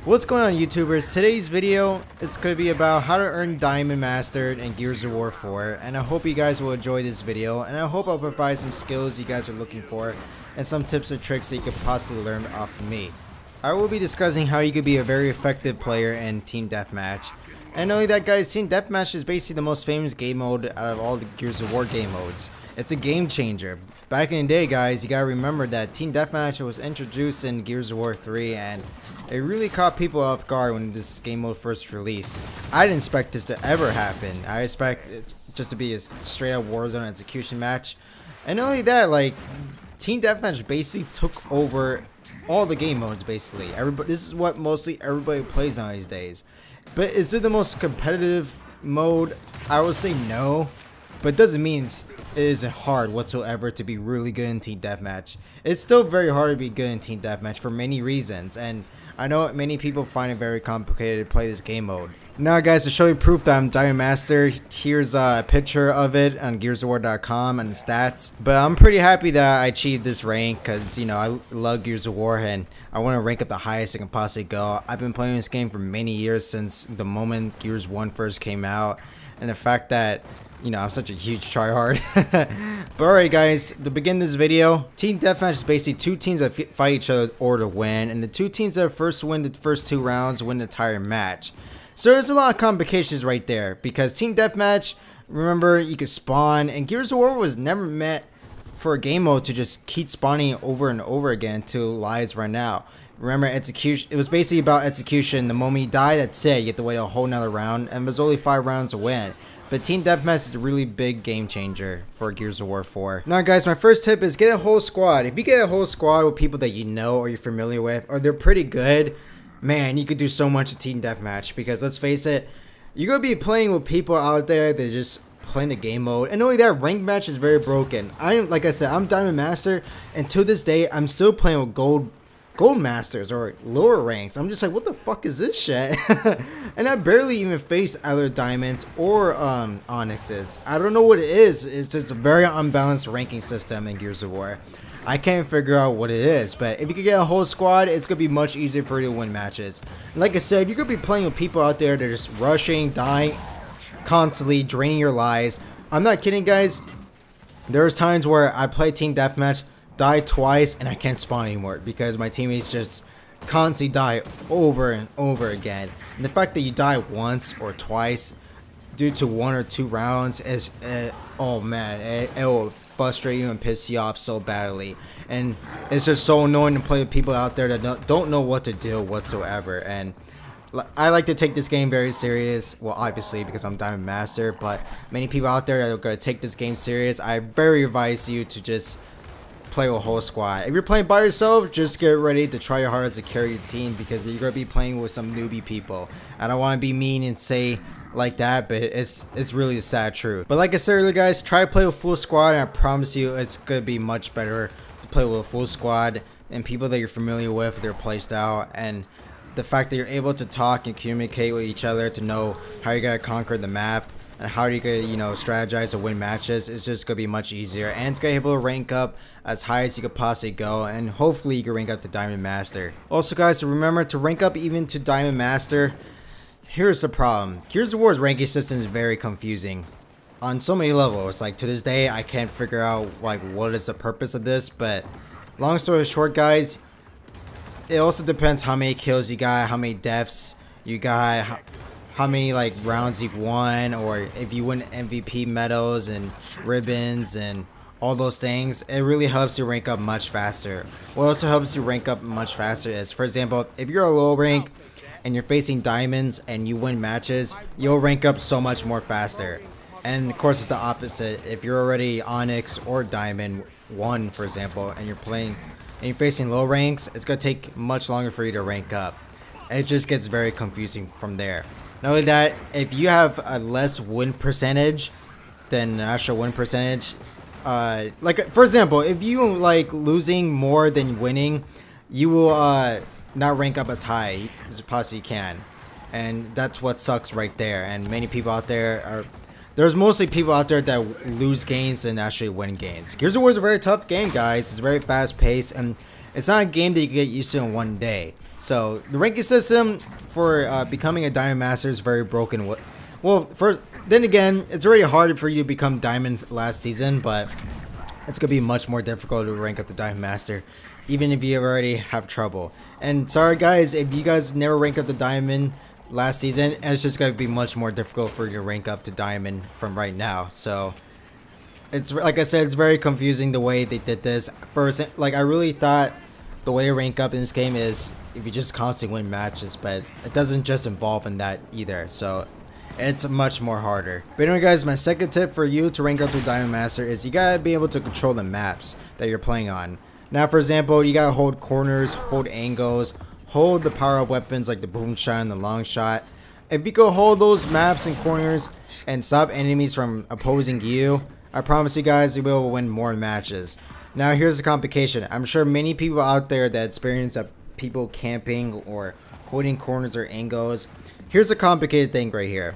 What's going on, YouTubers? Today's video, it's going to be about how to earn Diamond Mastered in Gears of War 4, and I hope you guys will enjoy this video, and I hope I'll provide some skills you guys are looking for, and some tips or tricks that you could possibly learn off of me. I will be discussing how you could be a very effective player in Team Deathmatch. And not only that, guys, Team Deathmatch is basically the most famous game mode out of all the Gears of War game modes. It's a game changer. Back in the day, guys, you gotta remember that Team Deathmatch was introduced in Gears of War 3, and it really caught people off guard when this game mode first released. I didn't expect this to ever happen. I expect it just to be a straight up Warzone execution match. And not only that, like, Team Deathmatch basically took over all the game modes, basically. This is what mostly everybody plays nowadays. But is it the most competitive mode? I would say no. But it doesn't mean it isn't hard whatsoever to be really good in Team Deathmatch. It's still very hard to be good in Team Deathmatch for many reasons. And I know many people find it very complicated to play this game mode. Now, guys, to show you proof that I'm Diamond Master, here's a picture of it on GearsOfWar.com and the stats. But I'm pretty happy that I achieved this rank because, you know, I love Gears of War and I want to rank up the highest I can possibly go. I've been playing this game for many years, since the moment Gears 1 first came out. And the fact that, you know, I'm such a huge tryhard. But alright, guys, to begin this video, Team Deathmatch is basically two teams that fight each other or to win. And the two teams that first win the first two rounds win the entire match. So there's a lot of complications right there, because Team Deathmatch, remember, you could spawn, and Gears of War was never meant for a game mode to just keep spawning over and over again until lives run out. Remember, execution, it was basically about execution. The moment you die, that's it. You have to wait a whole nother round, and there's only 5 rounds to win. But Team Deathmatch is a really big game changer for Gears of War 4. Now, guys, my first tip is get a whole squad. If you get a whole squad with people that you know or you're familiar with, or they're pretty good, man, you could do so much in Team Deathmatch. Because let's face it, you're going to be playing with people out there that just playing the game mode. And only that, ranked match is very broken. Like I said, I'm Diamond Master, and to this day, I'm still playing with Gold Masters or lower ranks. I'm just like, what the fuck is this shit? And I barely even face either Diamonds or Onyxes. I don't know what it is. It's just a very unbalanced ranking system in Gears of War. I can't figure out what it is, but if you could get a whole squad, it's going to be much easier for you to win matches. And like I said, you're going to be playing with people out there that are just rushing, dying, constantly draining your lives. I'm not kidding, guys. There's times where I play Team Deathmatch, die twice, and I can't spawn anymore because my teammates just constantly die over and over again. And the fact that you die once or twice due to 1 or 2 rounds is, oh man, it will frustrate you and piss you off so badly. And it's just so annoying to play with people out there that don't know what to do whatsoever. And I like to take this game very serious. Well, obviously, because I'm Diamond Master, but many people out there that are going to take this game serious, I very advise you to just play with a whole squad. If you're playing by yourself, just get ready to try your hardest to carry your team, because you're going to be playing with some newbie people. I don't want to be mean and say like that, but it's really a sad truth. But like I said earlier, guys, try to play with full squad, and I promise you it's going to be much better to play with a full squad and people that you're familiar with, their playstyle, and the fact that you're able to talk and communicate with each other to know how you're going to conquer the map and how you could, you know, strategize to win matches. It's just gonna be much easier, and it's gonna be able to rank up as high as you could possibly go, and hopefully you can rank up to Diamond Master. Also, guys, remember to rank up even to Diamond Master. Here's the problem: Gears of War's ranking system is very confusing on so many levels. Like, to this day, I can't figure out like what is the purpose of this. But long story short, guys, it also depends how many kills you got, how many deaths you got, how many like rounds you've won, or if you win MVP medals and ribbons and all those things. It really helps you rank up much faster. What also helps you rank up much faster is, for example, if you're a low rank and you're facing diamonds and you win matches, you'll rank up so much more faster. And of course, it's the opposite. If you're already Onyx or Diamond 1, for example, and you're playing and you're facing low ranks, it's gonna take much longer for you to rank up. It just gets very confusing from there. Not only that, if you have a less win percentage than the actual win percentage, like for example, if you like losing more than winning, you will not rank up as high as you possibly can, and that's what sucks right there. And many people out there are, there's mostly people out there that lose games than actually win games. Gears of War is a very tough game, guys. It's very fast paced, and It's not a game that you can get used to in one day. So the ranking system for becoming a Diamond Master is very broken. Well, first, then again, it's already hard for you to become Diamond last season, but it's gonna be much more difficult to rank up the Diamond Master, even if you already have trouble. And sorry guys, if you guys never rank up the Diamond last season, it's just gonna be much more difficult for you to rank up to Diamond from right now. So it's like I said, it's very confusing the way they did this. First, like I really thought the way to rank up in this game is if you just constantly win matches, but it doesn't just involve in that either. So it's much more harder. But anyway guys, my second tip for you to rank up to Diamond Master is you gotta be able to control the maps that you're playing on. Now for example, you gotta hold corners, hold angles, hold the power up weapons like the boom shot and the long shot. If you can hold those maps and corners and stop enemies from opposing you, I promise you guys you will win more matches. Now here's the complication. I'm sure many people out there that experience people camping or holding corners or angles. Here's a complicated thing right here.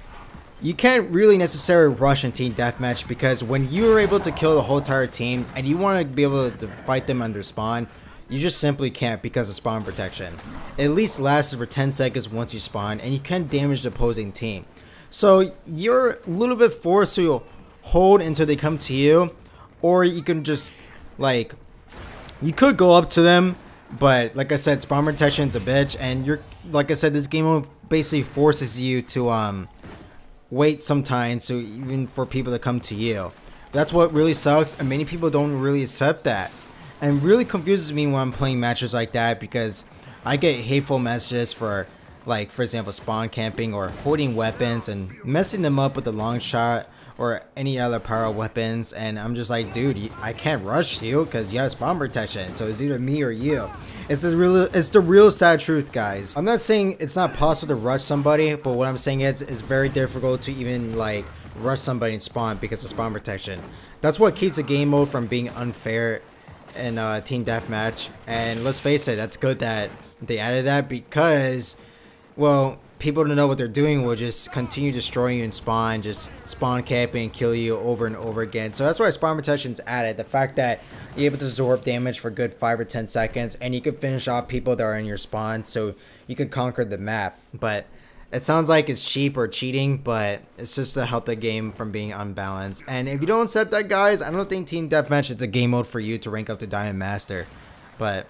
You can't really necessarily rush in team deathmatch because when you are able to kill the whole entire team and you want to be able to fight them under spawn, you just simply can't because of spawn protection. It at least lasts for 10 seconds once you spawn and you can damage the opposing team. So you're a little bit forced to hold until they come to you, or you can just like, you could go up to them, but like I said, spawn protection is a bitch, and you're, like I said, this game basically forces you to wait sometimes, so even for people to come to you. That's what really sucks, and many people don't really accept that, and really confuses me when I'm playing matches like that, because I get hateful messages for, like, for example, spawn camping or holding weapons and messing them up with the long shot or any other power weapons, and I'm just like, dude, I can't rush you because you have spawn protection, so it's either me or you. It's the real sad truth, guys. I'm not saying it's not possible to rush somebody, but what I'm saying is it's very difficult to even like rush somebody in spawn because of spawn protection. That's what keeps a game mode from being unfair in team deathmatch. And let's face it, that's good that they added that, because, well, people to know what they're doing will just continue destroying you in spawn, just spawn camping and kill you over and over again. So that's why spawn protection's added. The fact that you're able to absorb damage for a good 5 or 10 seconds, and you can finish off people that are in your spawn, so you can conquer the map. But it sounds like it's cheap or cheating, but it's just to help the game from being unbalanced. And if you don't accept that, guys, I don't think Team Deathmatch is a game mode for you to rank up to Diamond Master. But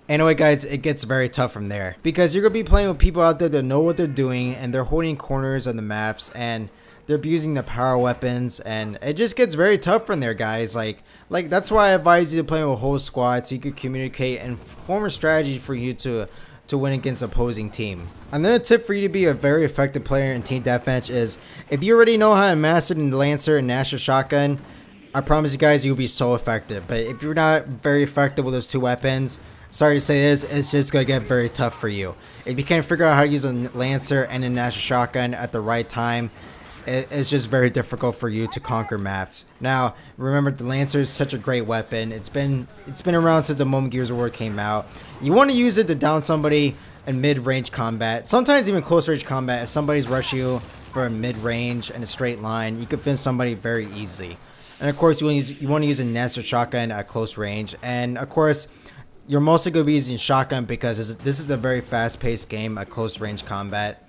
anyway, guys, it gets very tough from there, because you're going to be playing with people out there that know what they're doing, and they're holding corners on the maps, and they're abusing the power weapons, and it just gets very tough from there, guys. Like that's why I advise you to play with a whole squad, so you can communicate and form a strategy for you to win against opposing team. Another tip for you to be a very effective player in Team Deathmatch is, if you already know how to master the Lancer and National Shotgun, I promise you guys you'll be so effective. But if you're not very effective with those two weapons, sorry to say this, it's just going to get very tough for you. If you can't figure out how to use a Lancer and a National Shotgun at the right time, it's just very difficult for you to conquer maps. Now, remember, the Lancer is such a great weapon. It's been around since the moment Gears of War came out. You want to use it to down somebody in mid-range combat, sometimes even close-range combat. If somebody's rushing you from mid-range in a straight line, you can finish somebody very easily. And of course, you want to use a National Shotgun at close range. And of course, you're mostly going to be using shotgun because this is a very fast-paced game at close-range combat.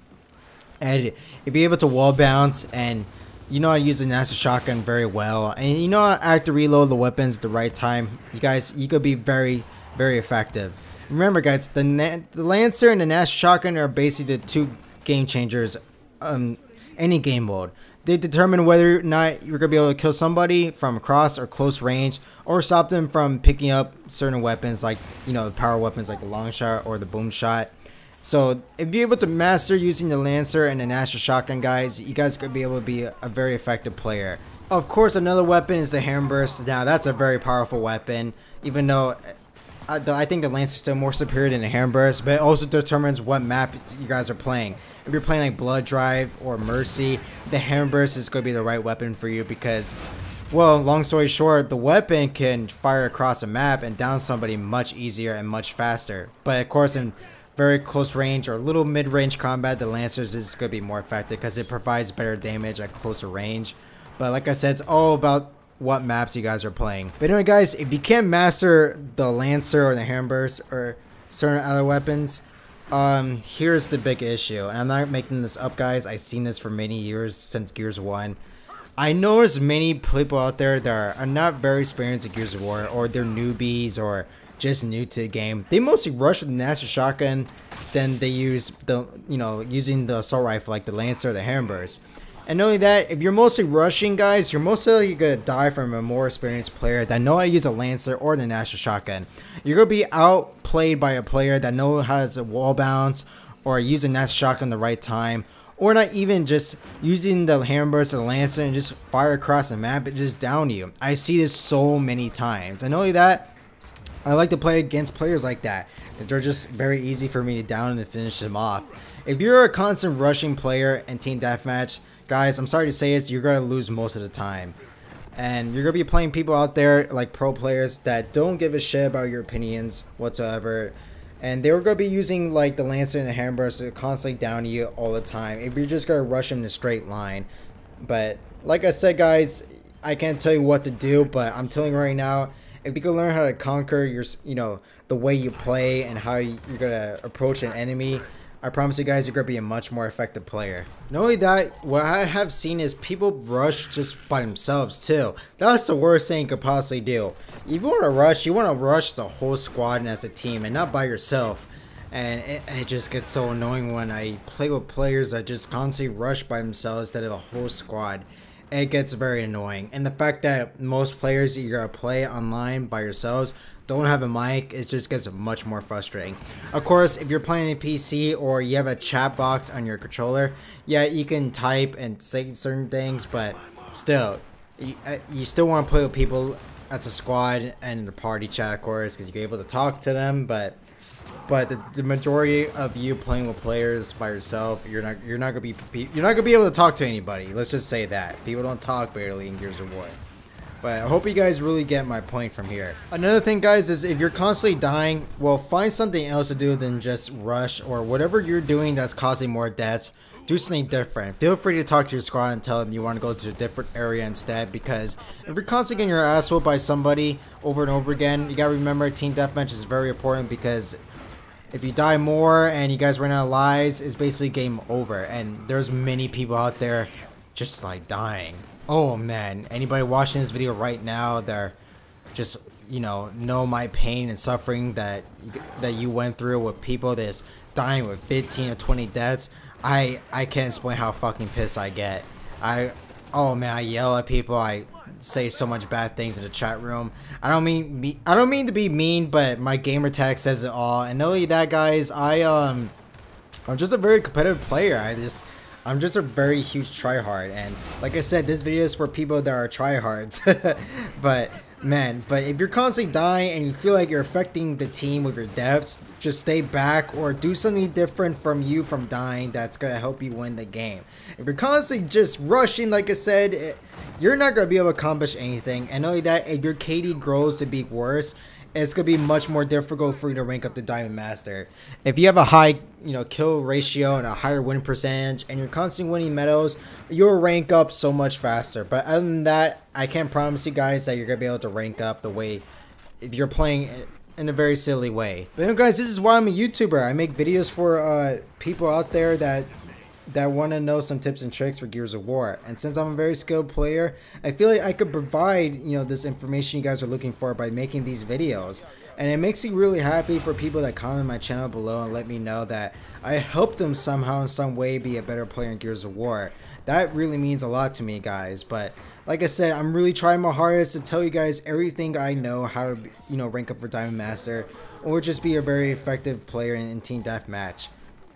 And if you're able to wall bounce, and you know how to use the National Shotgun very well, and you know how to act to reload the weapons at the right time, you could be very, very effective. Remember, guys, the Lancer and the National Shotgun are basically the two game changers any game mode. They determine whether or not you're going to be able to kill somebody from across or close range, or stop them from picking up certain weapons, like, you know, the power weapons like the long shot or the boom shot. So if you're able to master using the Lancer and the National Shotgun, guys, you guys could be able to be a very effective player. Of course, another weapon is the Hammerburst. Now, that's a very powerful weapon, even though I think the Lancer is still more superior than the Hammerburst, but it also determines what map you guys are playing. If you're playing like Blood Drive or Mercy, the Hammerburst is going to be the right weapon for you because, well, long story short, the weapon can fire across a map and down somebody much easier and much faster. But of course, in very close range or little mid-range combat, the Lancers is going to be more effective because it provides better damage at closer range. But like I said, it's all about what maps you guys are playing. But anyway guys, if you can't master the Lancer or the Hamburst or certain other weapons, here's the big issue. And I'm not making this up guys, I've seen this for many years since Gears 1. I know there's many people out there that are not very experienced at Gears of War, or they're newbies or just new to the game. They mostly rush with the Master Shotgun, then they use the, using the assault rifle like the Lancer or the Hamburst. And not only that, if you're mostly rushing guys, you're mostly gonna die from a more experienced player that know how to use a Lancer or the Master Shotgun. You're gonna be outplayed by a player that knows how to wall bounce or use a Master Shotgun the right time, or not even just using the Hamburst or the Lancer and just fire across the map and just down you. I see this so many times. And not only that, I like to play against players like that. They're just very easy for me to down and finish them off. If you're a constant rushing player in Team Deathmatch, guys, I'm sorry to say this, you're going to lose most of the time. And you're going to be playing people out there like pro players that don't give a shit about your opinions whatsoever. And they were going to be using like the Lancer and the Hamburst to constantly down you all the time if you're just going to rush them in a straight line. But like I said guys, I can't tell you what to do, but I'm telling you right now, if you can learn how to conquer your, the way you play and how you're going to approach an enemy, I promise you guys, you're going to be a much more effective player. Not only that, what I have seen is people rush just by themselves too. That's the worst thing you could possibly do. If you want to rush as a whole squad and as a team and not by yourself. And it just gets so annoying when I play with players that just constantly rush by themselves instead of a whole squad. It gets very annoying. And the fact that most players that you're going to play online by yourselves don't have a mic, it just gets much more frustrating. Of course, if you're playing a PC or you have a chat box on your controller, yeah, you can type and say certain things, but still, you still want to play with people as a squad and the party chat, of course, because you're able to talk to them, but the majority of you playing with players by yourself, you're not gonna be able to talk to anybody. Let's just say that people don't talk barely in Gears of War. But I hope you guys really get my point from here. Another thing guys is if you're constantly dying, well, find something else to do than just rush, or whatever you're doing that's causing more deaths. Do something different. Feel free to talk to your squad and tell them you want to go to a different area instead, because if you're constantly getting your ass whooped by somebody over and over again, you gotta remember Team Deathmatch is very important, because if you die more and you guys run out of lives, it's basically game over. And there's many people out there just like dying. Oh man, anybody watching this video right now, they're just, know my pain and suffering that you went through with people that's dying with 15 or 20 deaths. I can't explain how fucking pissed I get. Oh man, I yell at people, I say so much bad things in the chat room. I don't mean to be mean, but my gamer tag says it all. And not only that guys, I'm just a very competitive player. I'm just a very huge tryhard, and like I said, this video is for people that are tryhards. but if you're constantly dying and you feel like you're affecting the team with your deaths, just stay back or do something different from dying that's gonna help you win the game. If you're constantly just rushing, like I said, you're not gonna be able to accomplish anything. And not only that, if your KD grows to be worse, it's going to be much more difficult for you to rank up the Diamond Master. If you have a high, kill ratio and a higher win percentage and you're constantly winning medals, you'll rank up so much faster. But other than that, I can't promise you guys that you're going to be able to rank up the way if you're playing in a very silly way. But guys, this is why I'm a YouTuber. I make videos for people out there that want to know some tips and tricks for Gears of War. And since I'm a very skilled player, I feel like I could provide, this information you guys are looking for by making these videos. And it makes me really happy for people that comment my channel below and let me know that I helped them somehow in some way be a better player in Gears of War. That really means a lot to me, guys. But like I said, I'm really trying my hardest to tell you guys everything I know how to, rank up for Diamond Master, or just be a very effective player in Team Deathmatch.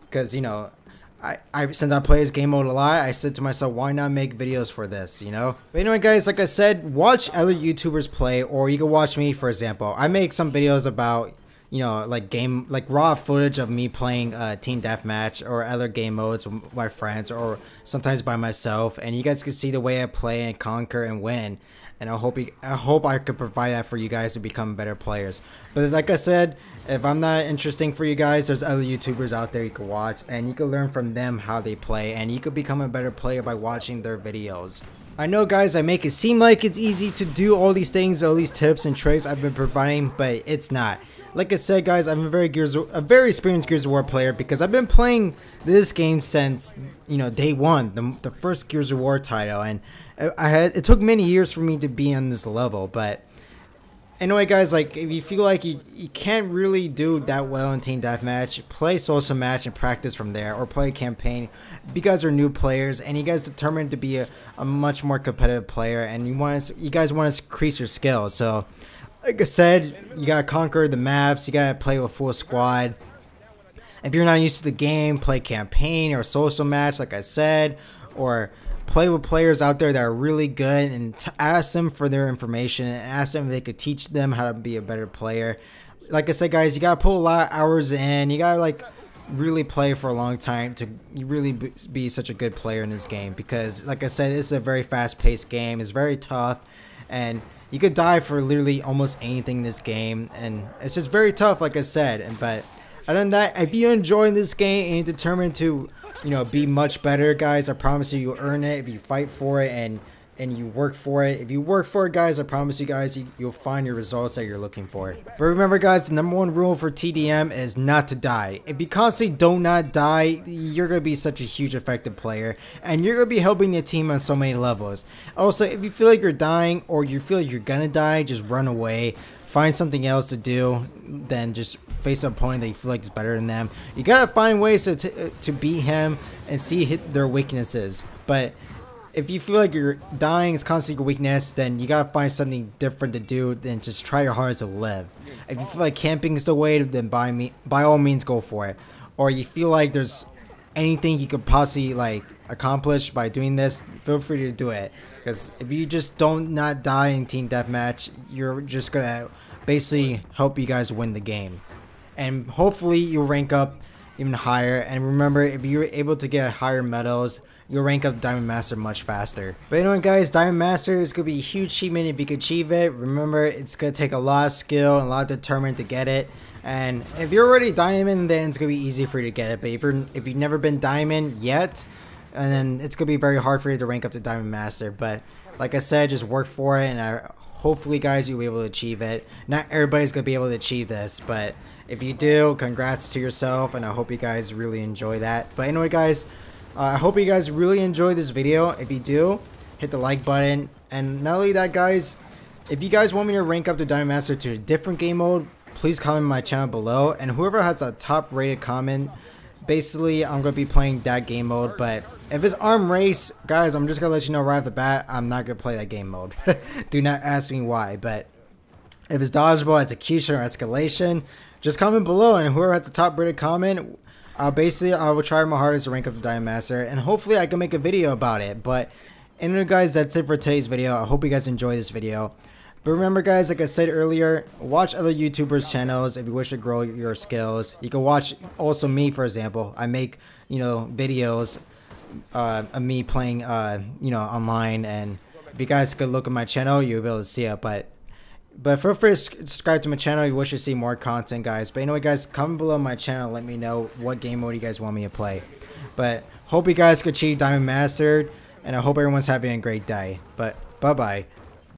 Because, since I play this game mode a lot, I said to myself, why not make videos for this, But anyway, guys, like I said, watch other YouTubers play, or you can watch me, for example. I make some videos about, like raw footage of me playing Team Deathmatch or other game modes with my friends, or sometimes by myself, and you guys can see the way I play and conquer and win. And I hope I could provide that for you guys to become better players. But like I said, if I'm not interesting for you guys, there's other YouTubers out there you can watch, and you can learn from them how they play, and you could become a better player by watching their videos. I know, guys, I make it seem like it's easy to do all these things, all these tips and tricks I've been providing, but it's not. Like I said, guys, I'm a very experienced Gears of War player because I've been playing this game since, you know, day one, the first Gears of War title, and it took many years for me to be on this level. But anyway, guys, like, if you feel like you can't really do that well in team deathmatch, play social match and practice from there, or play campaign. If you guys are new players and you guys determined to be a much more competitive player, and you guys want to increase your skills, so like I said, you gotta conquer the maps, you gotta play with full squad. If you're not used to the game, play campaign or social match, like I said, or play with players out there that are really good and ask them for their information and ask them if they could teach them how to be a better player. Like I said, guys, you gotta put a lot of hours in. You gotta like really play for a long time to really be such a good player in this game, because like I said, it's a very fast-paced game. It's very tough, and you could die for literally almost anything in this game, and it's just very tough, like I said. But other than that, if you enjoy this game and you're determined to, you know, be much better, guys, I promise you, you'll earn it if you fight for it and you work for it. If you work for it, guys, I promise you guys, you'll find your results that you're looking for. But remember, guys, the #1 rule for TDM is not to die. If you constantly do not die, you're going to be such a huge effective player, and you're going to be helping the team on so many levels. Also, if you feel like you're dying or you feel like you're going to die, just run away. Find something else to do than just face an opponent that you feel like is better than them. You got to find ways to beat him and see their weaknesses. But if you feel like you're dying is constantly your weakness, then you gotta find something different to do than just try your hardest to live. If you feel like camping is the way, then by all means go for it. Or you feel like there's anything you could possibly like accomplish by doing this, feel free to do it. Because if you just don't not die in team deathmatch, you're just gonna basically help you guys win the game. And hopefully you'll rank up even higher. And remember, if you're able to get higher medals, you'll rank up Diamond Master much faster. But anyway, guys, Diamond Master is going to be a huge achievement if you can achieve it. Remember, it's going to take a lot of skill and a lot of determination to get it. And if you're already Diamond, then it's going to be easy for you to get it. But if you've never been Diamond yet, and then it's going to be very hard for you to rank up to Diamond Master. But like I said, just work for it, and hopefully, guys, you'll be able to achieve it. Not everybody's going to be able to achieve this, but if you do, congrats to yourself, and I hope you guys really enjoy that. But anyway, guys, I hope you guys really enjoyed this video. If you do, hit the like button. And not only that, guys, if you guys want me to rank up the Diamond Master to a different game mode, please comment my channel below. And whoever has the top rated comment, basically I'm going to be playing that game mode. But if it's arm race, guys, I'm just going to let you know right off the bat, I'm not going to play that game mode. Do not ask me why. But if it's dodgeball, execution, or escalation, just comment below. And whoever has the top rated comment, basically, I will try my hardest to rank up the Diamond Master, and hopefully I can make a video about it. But anyway, guys, that's it for today's video. I hope you guys enjoy this video. But remember, guys, like I said earlier, watch other YouTubers' channels if you wish to grow your skills. You can watch also me, for example. I make, you know, videos of me playing, you know, online, and if you guys could look at my channel, you'll be able to see it. But feel free to subscribe to my channel if you wish to see more content, guys. But anyway, guys, comment below my channel. Let me know what game mode you guys want me to play. But hope you guys could achieve Diamond Master, and I hope everyone's having a great day. But bye-bye.